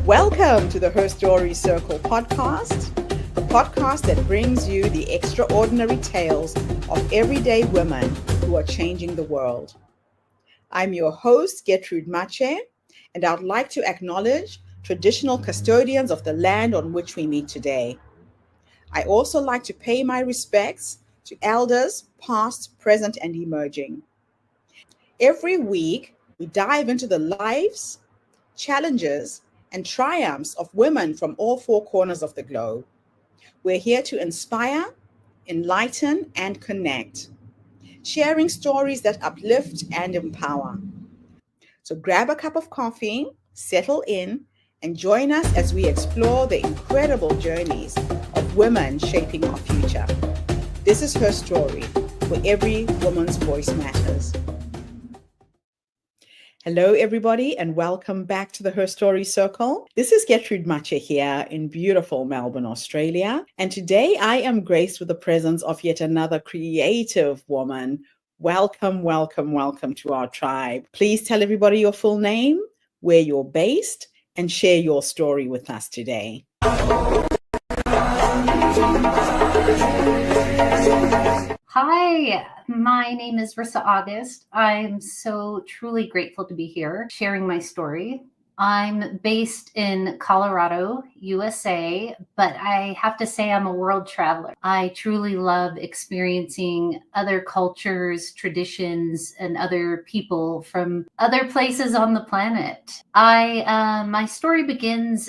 Welcome to the Her Story Circle podcast, the podcast that brings you the extraordinary tales of everyday women who are changing the world. I'm your host, Gertrude Mache, and I'd like to acknowledge traditional custodians of the land on which we meet today. I also like to pay my respects to elders, past, present, and emerging. Every week, we dive into the lives, challenges, and triumphs of women from all four corners of the globe. We're here to inspire, enlighten, and connect, sharing stories that uplift and empower. So grab a cup of coffee, settle in, and join us as we explore the incredible journeys of women shaping our future. This is Her Story, where every woman's voice matters. Hello, everybody, and welcome back to the Her Story Circle. This is Gertrude Mache here in beautiful Melbourne, Australia. And today I am graced with the presence of yet another creative woman. Welcome, welcome, welcome to our tribe. Please tell everybody your full name, where you're based, and share your story with us today. Hi, my name is Risa August. I'm so truly grateful to be here sharing my story. I'm based in Colorado, USA, but I have to say I'm a world traveler. I truly love experiencing other cultures, traditions, and other people from other places on the planet. My story begins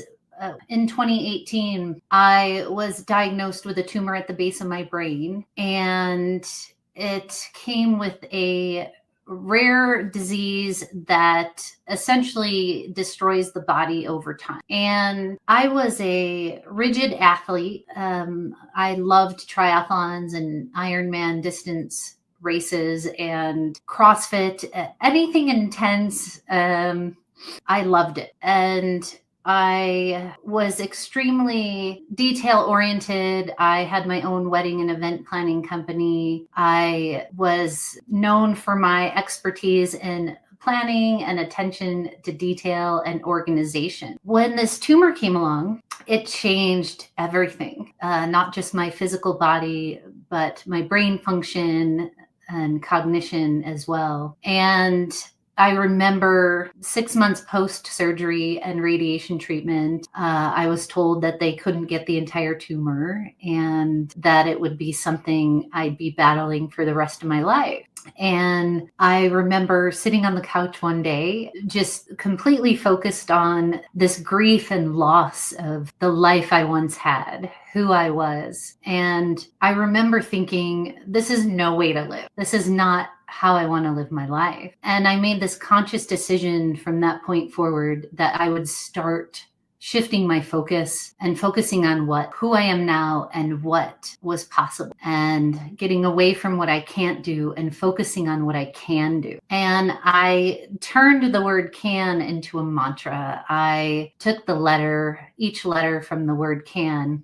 in 2018, I was diagnosed with a tumor at the base of my brain, and it came with a rare disease that essentially destroys the body over time. And I was a rigid athlete. I loved triathlons and Ironman distance races and CrossFit, anything intense. I loved it. And I was extremely detail-oriented. I had my own wedding and event planning company. I was known for my expertise in planning and attention to detail and organization. When this tumor came along, it changed everything, not just my physical body, but my brain function and cognition as well. And I remember 6 months post-surgery and radiation treatment, I was told that they couldn't get the entire tumor and that it would be something I'd be battling for the rest of my life. And I remember sitting on the couch one day, just completely focused on this grief and loss of the life I once had, who I was. And I remember thinking, this is no way to live. This is not how I want to live my life. And I made this conscious decision from that point forward that I would start shifting my focus and focusing on who I am now and what was possible, and getting away from what I can't do and focusing on what I can do. And I turned the word can into a mantra. I took each letter from the word can,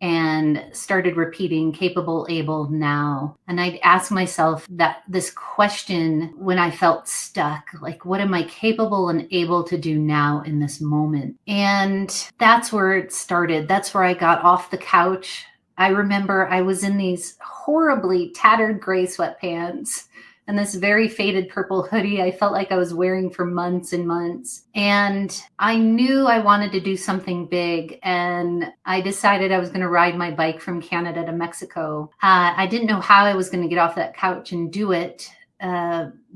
and started repeating capable, able, now. And I'd ask myself this question when I felt stuck, like, what am I capable and able to do now in this moment? And that's where it started. That's where I got off the couch. I remember I was in these horribly tattered gray sweatpants and this very faded purple hoodie I felt like I was wearing for months and months. And I knew I wanted to do something big, and I decided I was going to ride my bike from Canada to Mexico. I didn't know how I was going to get off that couch and do it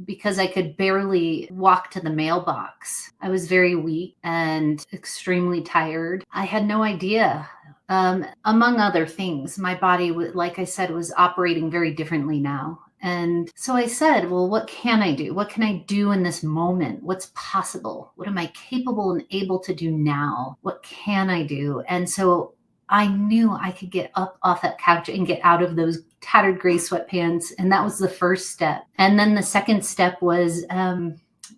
because I could barely walk to the mailbox. I was very weak and extremely tired. I had no idea. Among other things, my body, like I said, was operating very differently now. And so I said, well, what can I do? What can I do in this moment? What's possible? What am I capable and able to do now? What can I do? And so I knew I could get up off that couch and get out of those tattered gray sweatpants. And that was the first step. And then the second step was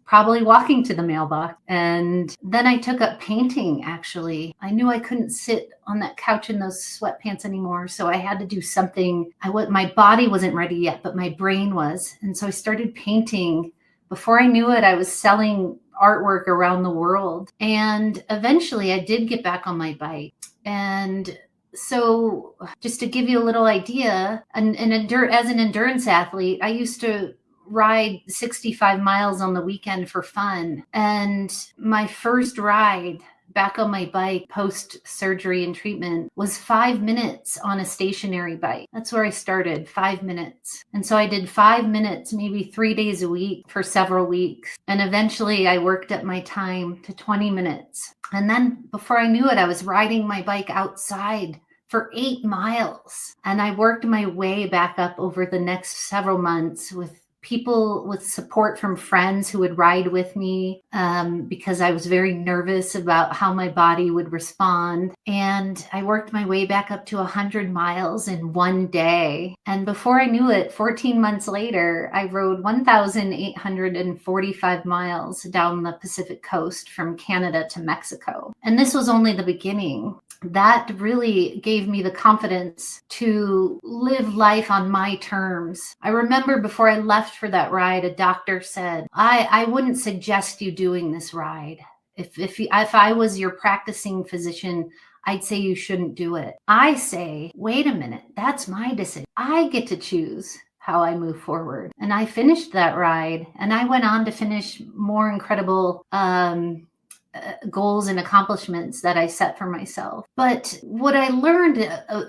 probably walking to the mailbox. And then I took up painting, actually. I knew I couldn't sit on that couch in those sweatpants anymore. So I had to do something. My body wasn't ready yet, but my brain was. And so I started painting. Before I knew it, I was selling artwork around the world. And eventually I did get back on my bike. And so just to give you a little idea, as an endurance athlete, I used to ride 65 miles on the weekend for fun. And my first ride back on my bike post surgery and treatment was 5 minutes on a stationary bike. That's where I started, 5 minutes. And so I did 5 minutes, maybe 3 days a week for several weeks. And eventually I worked up my time to 20 minutes. And then before I knew it, I was riding my bike outside for 8 miles. And I worked my way back up over the next several months with people, with support from friends who would ride with me because I was very nervous about how my body would respond. And I worked my way back up to 100 miles in one day. And before I knew it, 14 months later, I rode 1,845 miles down the Pacific coast from Canada to Mexico. And this was only the beginning. That really gave me the confidence to live life on my terms. I remember before I left for that ride, a doctor said, I wouldn't suggest you doing this ride. If I was your practicing physician, I'd say you shouldn't do it. I say, wait a minute, that's my decision. I get to choose how I move forward. And I finished that ride, and I went on to finish more incredible goals and accomplishments that I set for myself. But what I learned,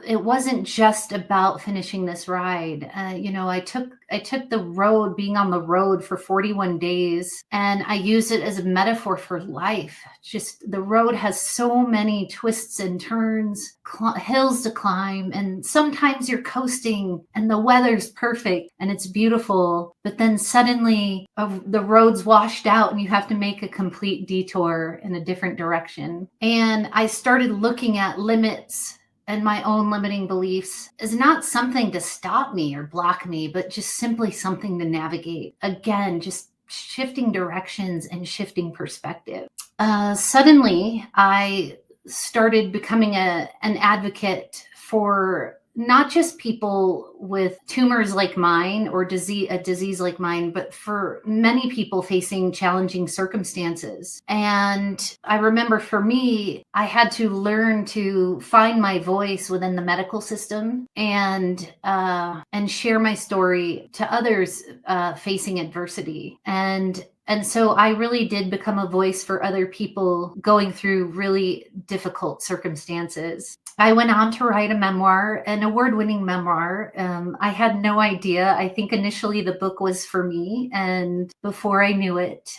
it wasn't just about finishing this ride. I took the road, being on the road for 41 days, and I used it as a metaphor for life. Just the road has so many twists and turns, hills to climb, and sometimes you're coasting and the weather's perfect and it's beautiful, but then suddenly the road's washed out and you have to make a complete detour in a different direction. And I started looking at limits and my own limiting beliefs as not something to stop me or block me, but just simply something to navigate. Again, just shifting directions and shifting perspective. Suddenly, I started becoming an advocate for not just people with tumors like mine or a disease like mine, but for many people facing challenging circumstances. And I remember for me, I had to learn to find my voice within the medical system and share my story to others facing adversity. And so I really did become a voice for other people going through really difficult circumstances. I went on to write a memoir, an award-winning memoir. I had no idea. I think initially the book was for me. And before I knew it,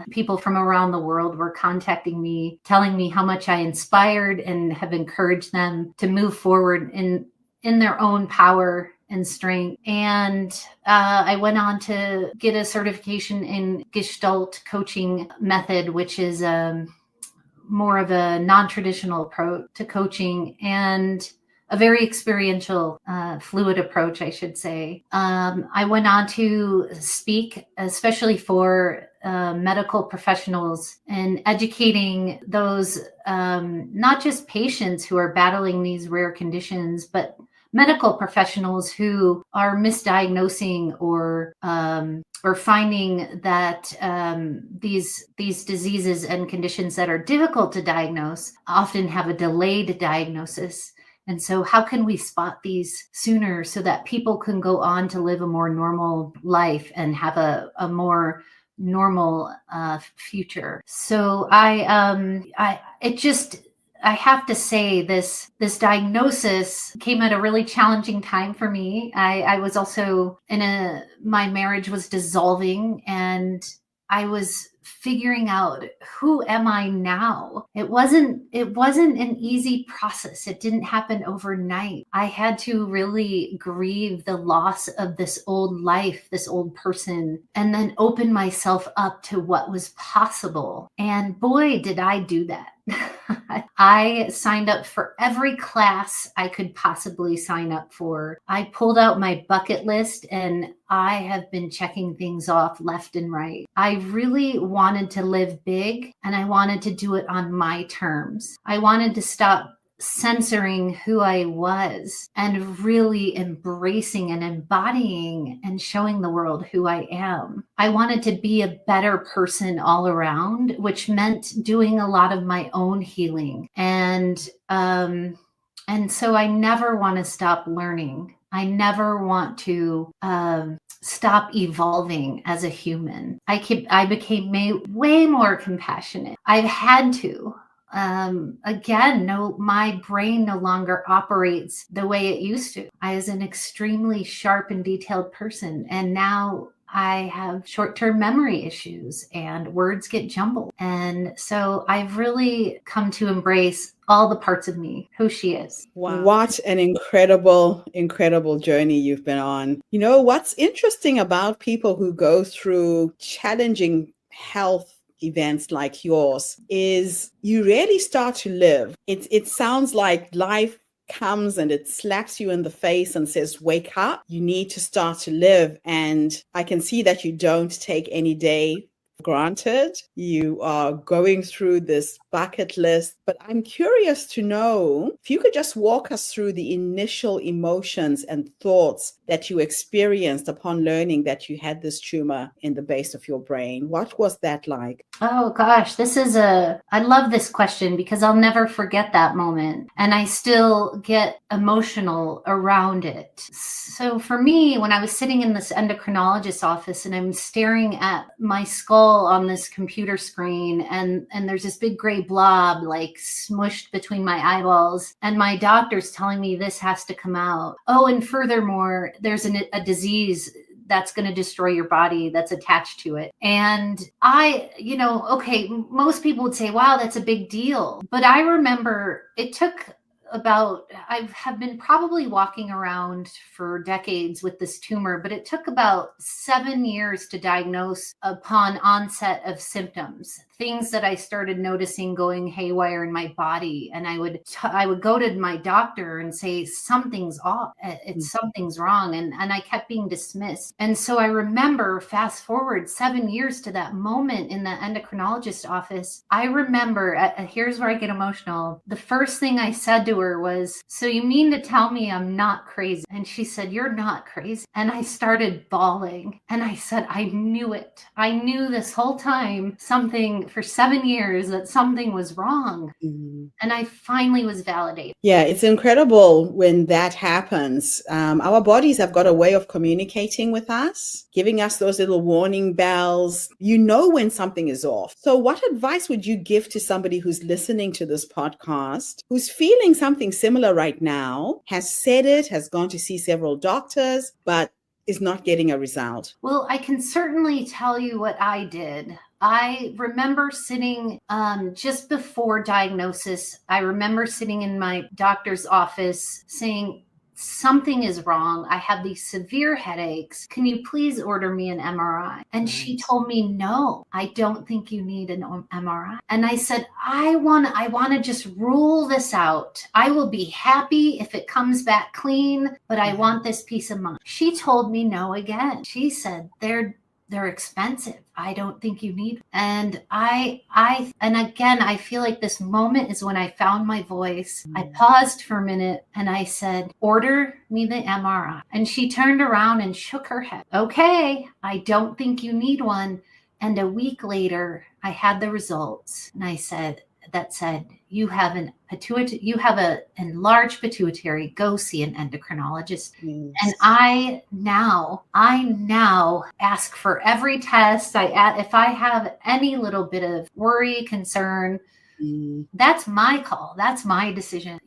people from around the world were contacting me, telling me how much I inspired and have encouraged them to move forward in their own power and strength. And I went on to get a certification in Gestalt coaching method, which is more of a non-traditional approach to coaching and a very experiential, fluid approach, I should say. I went on to speak, especially for medical professionals, and educating those, not just patients who are battling these rare conditions, but medical professionals who are misdiagnosing or finding that these diseases and conditions that are difficult to diagnose often have a delayed diagnosis. And so how can we spot these sooner so that people can go on to live a more normal life and have a more normal future? So I have to say this diagnosis came at a really challenging time for me. I was also my marriage was dissolving, and I was figuring out, who am I now? It wasn't an easy process. It didn't happen overnight. I had to really grieve the loss of this old life, this old person, and then open myself up to what was possible. And boy, did I do that. I signed up for every class I could possibly sign up for. I pulled out my bucket list, and I have been checking things off left and right. I really wanted to live big, and I wanted to do it on my terms. I wanted to stop censoring who I was and really embracing and embodying and showing the world who I am. I wanted to be a better person all around, which meant doing a lot of my own healing. And so I never want to stop learning. I never want to stop evolving as a human. I became way more compassionate. I've had to. Again, no, my brain no longer operates the way it used to. I was an extremely sharp and detailed person, and now I have short-term memory issues and words get jumbled. And so I've really come to embrace all the parts of me, who she is. Wow. What an incredible, incredible journey you've been on. You know, what's interesting about people who go through challenging health events like yours is you really start to live. It sounds like life comes and it slaps you in the face and says, wake up, you need to start to live. And I can see that you don't take any day for granted. You are going through this bucket list, but I'm curious to know if you could just walk us through the initial emotions and thoughts that you experienced upon learning that you had this tumor in the base of your brain. What was that like? Oh gosh, I love this question because I'll never forget that moment. And I still get emotional around it. So for me, when I was sitting in this endocrinologist's office and I'm staring at my skull on this computer screen and there's this big gray blob like smushed between my eyeballs and my doctor's telling me this has to come out. Oh, and furthermore, there's a disease that's going to destroy your body that's attached to it. And okay, most people would say, wow, that's a big deal. But I remember it took I have been probably walking around for decades with this tumor, but it took about 7 years to diagnose upon onset of symptoms, things that I started noticing going haywire in my body. And I would go to my doctor and say, something's off, something's wrong. And I kept being dismissed. And so I remember fast forward 7 years to that moment in the endocrinologist office. I remember, here's where I get emotional. The first thing I said to her was, so you mean to tell me I'm not crazy? And she said, you're not crazy. And I started bawling. And I said, I knew it. I knew this whole time for 7 years that something was wrong. Mm-hmm. And I finally was validated. Yeah, it's incredible when that happens. Our bodies have got a way of communicating with us, giving us those little warning bells. You know when something is off. So what advice would you give to somebody who's listening to this podcast, who's feeling something similar right now, has gone to see several doctors, but is not getting a result? Well, I can certainly tell you what I did. I remember sitting just before diagnosis. I remember sitting in my doctor's office saying, something is wrong. I have these severe headaches. Can you please order me an MRI? And she told me, no, I don't think you need an MRI. And I said, I want to just rule this out. I will be happy if it comes back clean, but I want this peace of mind. She told me no again. She said, they're expensive. I don't think you need. And again, I feel like this moment is when I found my voice. I paused for a minute and I said, order me the MRI. And she turned around and shook her head. Okay, I don't think you need one. And a week later, I had the results. And I said, you have an enlarged pituitary, go see an endocrinologist. Yes. And I now ask for every test. If I have any little bit of worry, concern, that's my call. That's my decision.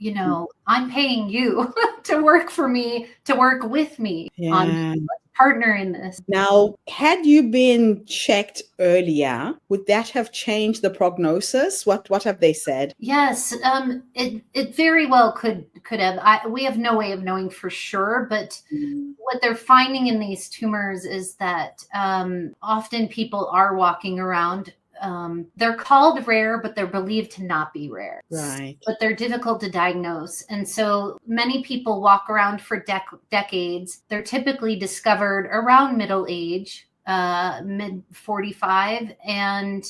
I'm paying you to work for me, to work with me on partner in this. Now, had you been checked earlier, would that have changed the prognosis? What have they said? Yes, it very well could have. We have no way of knowing for sure, but what they're finding in these tumors is that often people are walking around. They're called rare, but they're believed to not be rare. Right. But they're difficult to diagnose. And so many people walk around for decades. They're typically discovered around middle age mid 45. And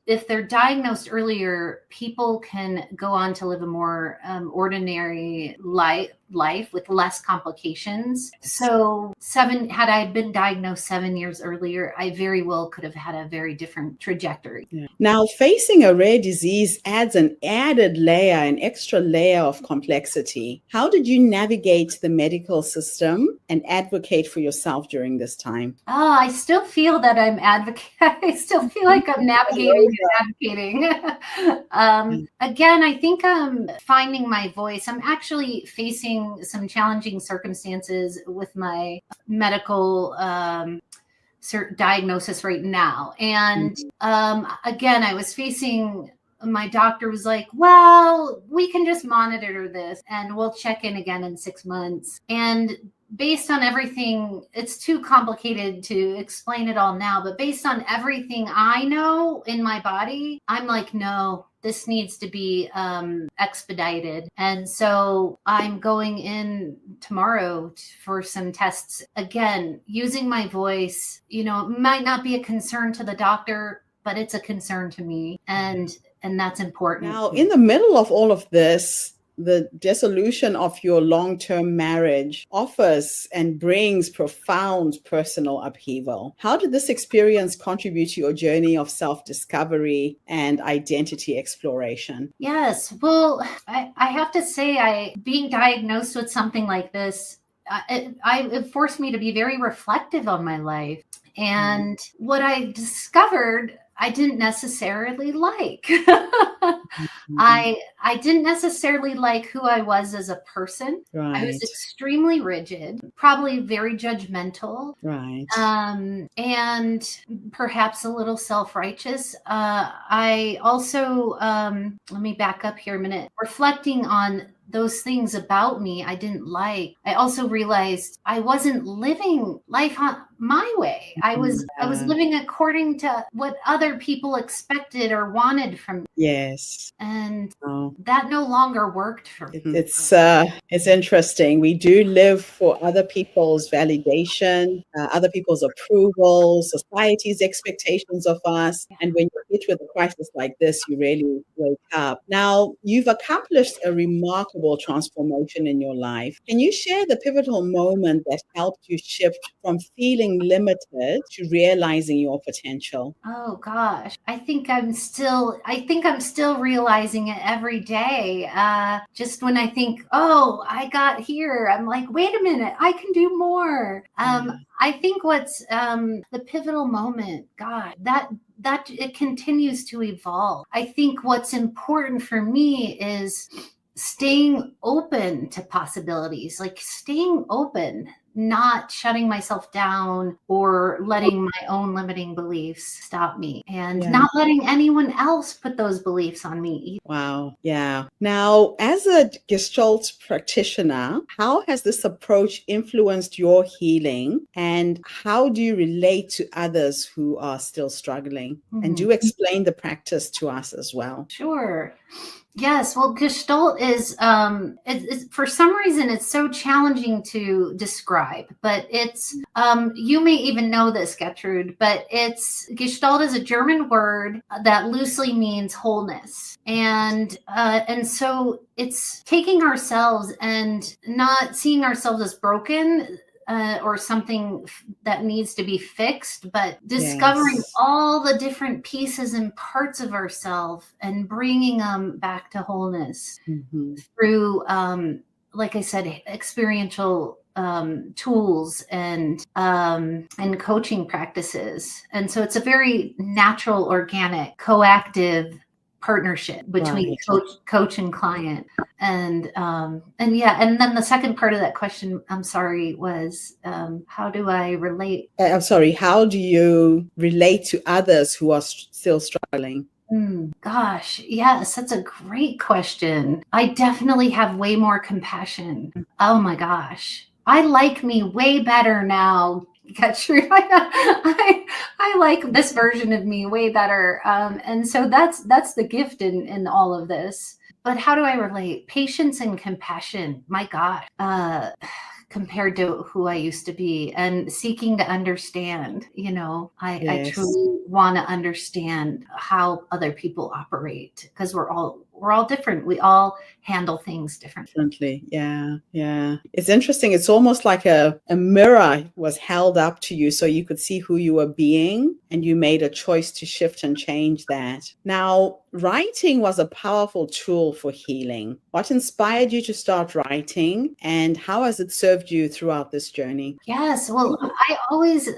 if they're diagnosed earlier, people can go on to live a more ordinary life with less complications. So had I been diagnosed 7 years earlier, I very well could have had a very different trajectory. Yeah. Now, facing a rare disease adds an an extra layer of complexity. How did you navigate the medical system and advocate for yourself during this time? Oh, I still feel that I'm advocating. I still feel like I'm navigating and advocating. Again, I think I'm finding my voice. I'm actually facing some challenging circumstances with my medical diagnosis right now. And again, I was facing, my doctor was like, well, we can just monitor this and we'll check in again in 6 months. And based on everything, it's too complicated to explain it all now, but based on everything I know in my body, I'm like, no, this needs to be expedited. And so I'm going in tomorrow for some tests. Again, using my voice, it might not be a concern to the doctor, but it's a concern to me. And that's important. Now, in the middle of all of this, the dissolution of your long-term marriage offers and brings profound personal upheaval. How did this experience contribute to your journey of self-discovery and identity exploration? Yes, well, I have to say, being diagnosed with something like this, it forced me to be very reflective on my life. And what I discovered, I didn't necessarily like. I didn't necessarily like who I was as a person. Right. I was extremely rigid, probably very judgmental. Right. And perhaps a little self-righteous. I also, let me back up here a minute, reflecting on those things about me I didn't like. I also realized I wasn't living life on my way. I was living according to what other people expected or wanted from me. Yes. And that no longer worked for me. It's interesting. We do live for other people's validation, other people's approval, society's expectations of us. And when you're hit with a crisis like this, you really wake up. Now, you've accomplished a remarkable transformation in your life. Can you share the pivotal moment that helped you shift from feeling limited to realizing your potential? Oh gosh, I think I'm still realizing it every day. Just when I think, oh, I got here, I'm like, wait a minute, I can do more. I think what's the pivotal moment, God, that it continues to evolve. I think what's important for me is staying open to possibilities, like staying open, not shutting myself down or letting my own limiting beliefs stop me, and not letting anyone else put those beliefs on me either. Wow. Yeah. Now, as a Gestalt practitioner, how has this approach influenced your healing, and how do you relate to others who are still struggling? And do explain the practice to us as well. Sure. Yes, well, Gestalt is, it's, for some reason, it's so challenging to describe, but it's, you may even know this, Gertrude, but Gestalt is a German word that loosely means wholeness. And so it's taking ourselves and not seeing ourselves as broken, or something that needs to be fixed, but discovering all the different pieces and parts of ourselves and bringing them back to wholeness through, like I said, experiential tools and coaching practices. And so it's a very natural, organic, coactive partnership between coach and client. And then the second part of that question, I'm sorry, was how do I relate? How do you relate to others who are still struggling? Gosh, yes, that's a great question. I definitely have way more compassion. Oh my gosh. I like me way better now. Gertrude. I like this version of me way better. And so that's the gift in all of this. But how do I relate? Patience and compassion. My God. compared to who I used to be, and seeking to understand. I Yes. truly want to understand how other people operate, because we're all different. We all handle things differently. Definitely. Yeah. Yeah. It's interesting. It's almost like a mirror was held up to you so you could see who you were being, and you made a choice to shift and change that. Now, writing was a powerful tool for healing. What inspired you to start writing, and how has it served you throughout this journey? Yes, well, I always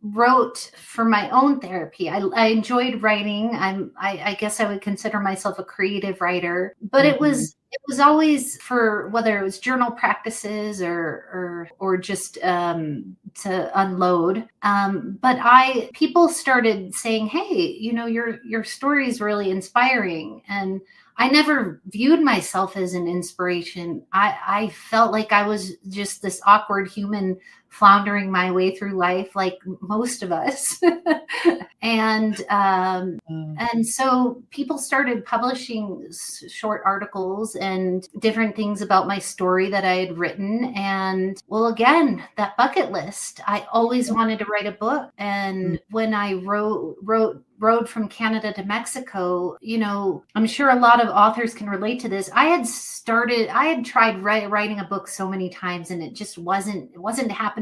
wrote for my own therapy. I enjoyed writing. I guess I would consider myself a creative writer, but it Mhm. was always for, whether it was journal practices or just to unload. But people started saying, "Hey, your story is really inspiring," and I never viewed myself as an inspiration. I felt like I was just this awkward human floundering my way through life, like most of us. and Mm. and so people started publishing short articles and different things about my story that I had written. And, well, again, that bucket list, I always wanted to write a book. And when I rode from Canada to Mexico, I'm sure a lot of authors can relate to this. I had tried writing a book so many times, and it just wasn't happening.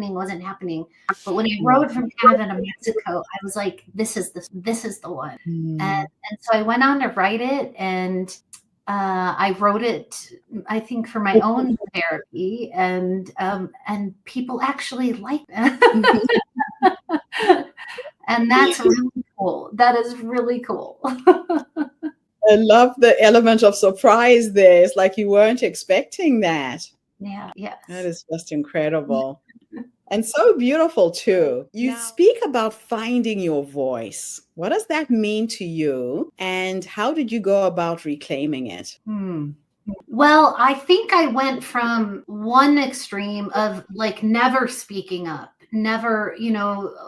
But when I rode from Canada to Mexico, I was like, this is the one. Mm. And so I went on to write it, and I wrote it, I think, for my own therapy, and people actually like it. And that's really cool. That is really cool. I love the element of surprise there. It's like you weren't expecting that. Yeah. That Yes. is just incredible. And so beautiful too. You speak about finding your voice. What does that mean to you? And how did you go about reclaiming it? Well, I think I went from one extreme of like never speaking up, never,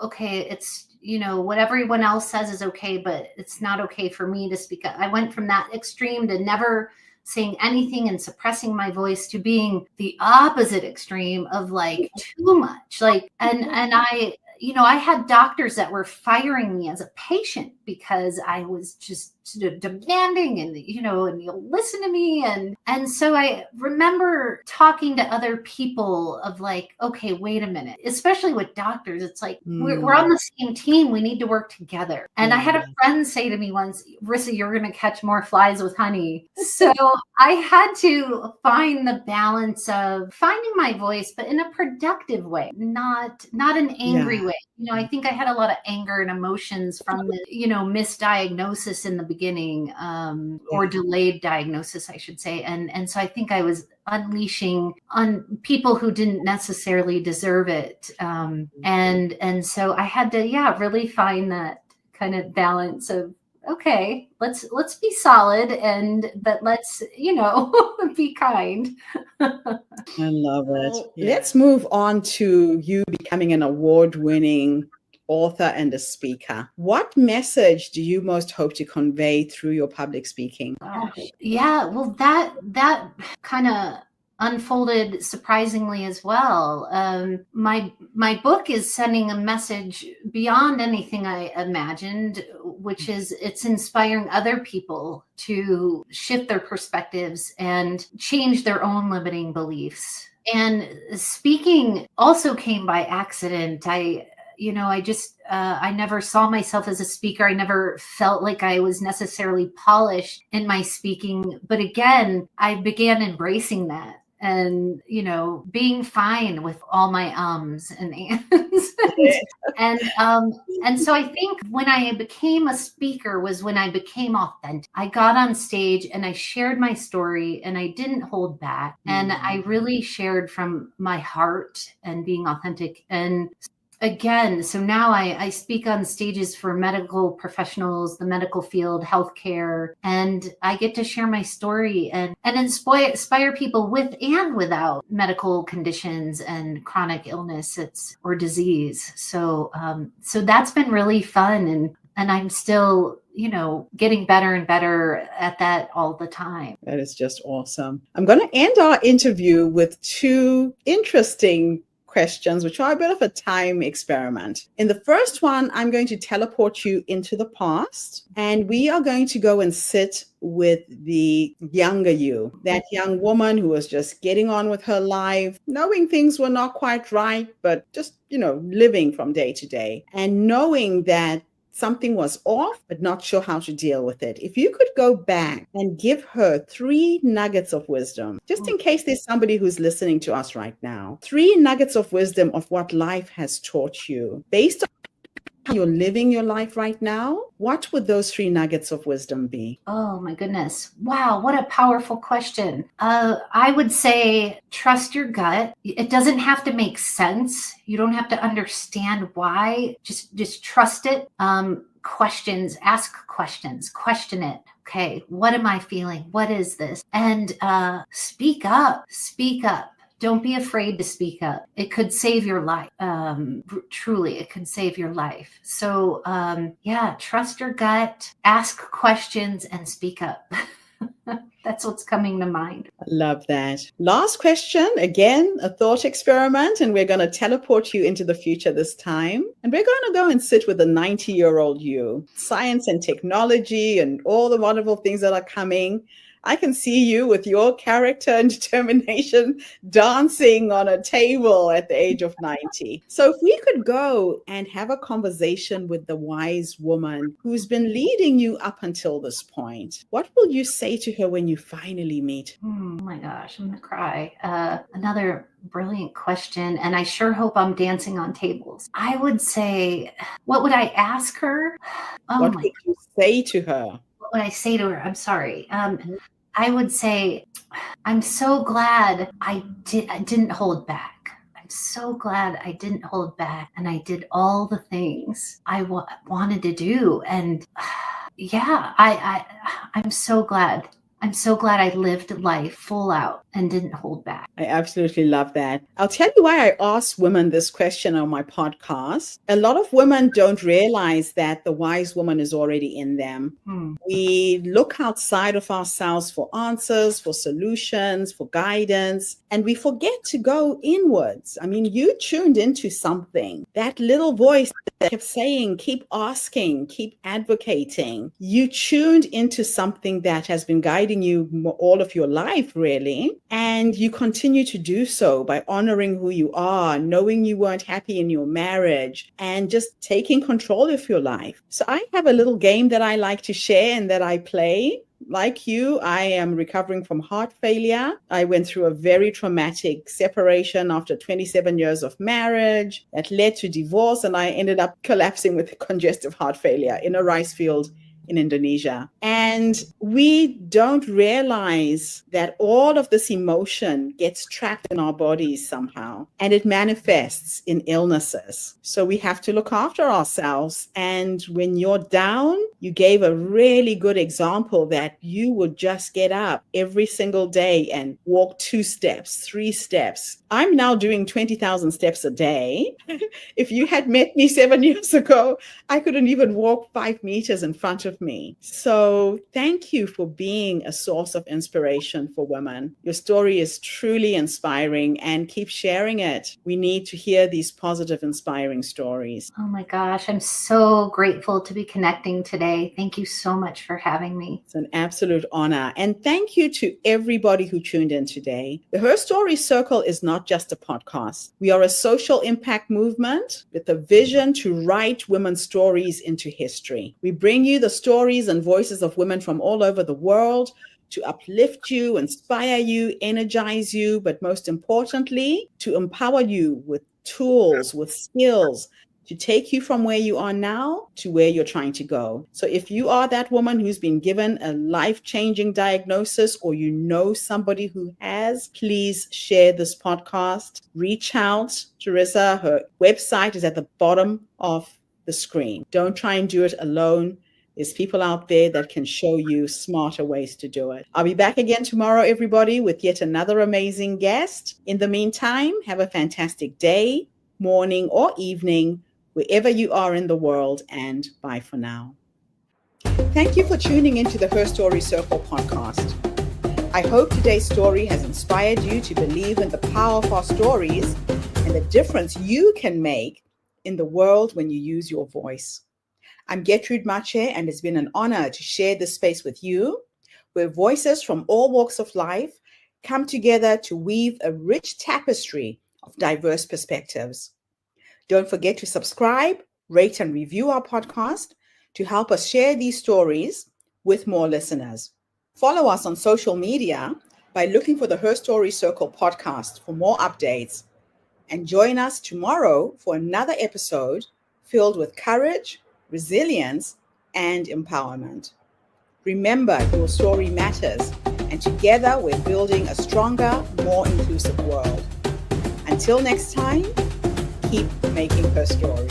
okay, it's, what everyone else says is okay, but it's not okay for me to speak up. I went from that extreme to never saying anything and suppressing my voice, to being the opposite extreme of like too much. Like, and I had doctors that were firing me as a patient because I was just demanding, and and you'll listen to me. And so I remember talking to other people of like, okay, wait a minute, especially with doctors. It's like, we're on the same team. We need to work together. And I had a friend say to me once, "Risa, you're going to catch more flies with honey." So I had to find the balance of finding my voice, but in a productive way, not an angry way. I think I had a lot of anger and emotions from the, misdiagnosis in the beginning, or delayed diagnosis, I should say. And so I think I was unleashing on people who didn't necessarily deserve it. And so I had to, really find that kind of balance of, okay, let's be solid, but let's, be kind. I love it. Let's move on to you becoming an award-winning author and a speaker. What message do you most hope to convey through your public speaking? Yeah, well, that kind of unfolded surprisingly as well. My book is sending a message beyond anything I imagined, which is it's inspiring other people to shift their perspectives and change their own limiting beliefs. And speaking also came by accident. I never saw myself as a speaker. I never felt like I was necessarily polished in my speaking. But again, I began embracing that and, being fine with all my ums and ands. And so I think when I became a speaker was when I became authentic. I got on stage and I shared my story, and I didn't hold back. And I really shared from my heart and being authentic. And again, so now I speak on stages for medical professionals, the medical field, healthcare, and I get to share my story and inspire people with and without medical conditions and chronic illness or disease. So that's been really fun, and I'm still, getting better and better at that all the time. That is just awesome. I'm going to end our interview with two interesting questions, which are a bit of a time experiment. In the first one, I'm going to teleport you into the past, and we are going to go and sit with the younger you, that young woman who was just getting on with her life, knowing things were not quite right, but just, living from day to day, and knowing that something was off, but not sure how to deal with it. If you could go back and give her 3 nuggets of wisdom, just in case there's somebody who's listening to us right now, 3 nuggets of wisdom of what life has taught you, based on how you're living your life right now, what would those 3 nuggets of wisdom be? Oh my goodness. Wow, what a powerful question. I would say trust your gut. It doesn't have to make sense. You don't have to understand why. Just trust it. Ask questions, question it. Okay, what am I feeling? What is this? And speak up. Don't be afraid to speak up. It could save your life. Truly, it could save your life. So, trust your gut, ask questions, and speak up. That's what's coming to mind. I love that. Last question, again, a thought experiment, and we're going to teleport you into the future this time. And we're going to go and sit with a 90-year-old you. Science and technology and all the wonderful things that are coming. I can see you with your character and determination dancing on a table at the age of 90. So if we could go and have a conversation with the wise woman who's been leading you up until this point, what will you say to her when you finally meet? Oh my gosh, I'm going to cry. Another brilliant question. And I sure hope I'm dancing on tables. I would say, what would I ask her? What would you say to her? What would I say to her? I'm sorry. I would say, I'm so glad I didn't hold back. I'm so glad I didn't hold back, and I did all the things I wanted to do. And I'm so glad. I'm so glad I lived life full out and didn't hold back. I absolutely love that. I'll tell you why I ask women this question on my podcast. A lot of women don't realize that the wise woman is already in them. We look outside of ourselves for answers, for solutions, for guidance, and we forget to go inwards. I mean, you tuned into something. That little voice that kept saying, keep asking, keep advocating. You tuned into something that has been guiding you all of your life, really. And you continue to do so by honoring who you are, knowing you weren't happy in your marriage, and just taking control of your life. So I have a little game that I like to share and that I play. Like you, I am recovering from heart failure. I went through a very traumatic separation after 27 years of marriage that led to divorce, and I ended up collapsing with congestive heart failure in a rice field in Indonesia. And we don't realize that all of this emotion gets trapped in our bodies somehow, and it manifests in illnesses. So we have to look after ourselves. And when you're down, you gave a really good example that you would just get up every single day and walk 2 steps, 3 steps. I'm now doing 20,000 steps a day. If you had met me 7 years ago, I couldn't even walk 5 meters in front of me. So thank you for being a source of inspiration for women. Your story is truly inspiring, and keep sharing it. We need to hear these positive, inspiring stories. Oh my gosh, I'm so grateful to be connecting today. Thank you so much for having me. It's an absolute honor. And thank you to everybody who tuned in today. The Her Story Circle is not just a podcast. We are a social impact movement with a vision to write women's stories into history. We bring you the stories and voices of women from all over the world to uplift you, inspire you, energize you, but most importantly, to empower you with tools, with skills, to take you from where you are now to where you're trying to go. So if you are that woman who's been given a life-changing diagnosis, or you know somebody who has, please share this podcast. Reach out to Risa. Her website is at the bottom of the screen. Don't try and do it alone. There's people out there that can show you smarter ways to do it. I'll be back again tomorrow, everybody, with yet another amazing guest. In the meantime, have a fantastic day, morning, or evening, wherever you are in the world, and bye for now. Thank you for tuning into the Her Story Circle podcast. I hope today's story has inspired you to believe in the power of our stories and the difference you can make in the world when you use your voice. I'm Gertrude Mache, and it's been an honor to share this space with you, where voices from all walks of life come together to weave a rich tapestry of diverse perspectives. Don't forget to subscribe, rate, and review our podcast to help us share these stories with more listeners. Follow us on social media by looking for the Her Story Circle podcast for more updates. And join us tomorrow for another episode filled with courage, resilience, and empowerment. Remember, your story matters, and together we're building a stronger, more inclusive world. Until next time, keep making her story.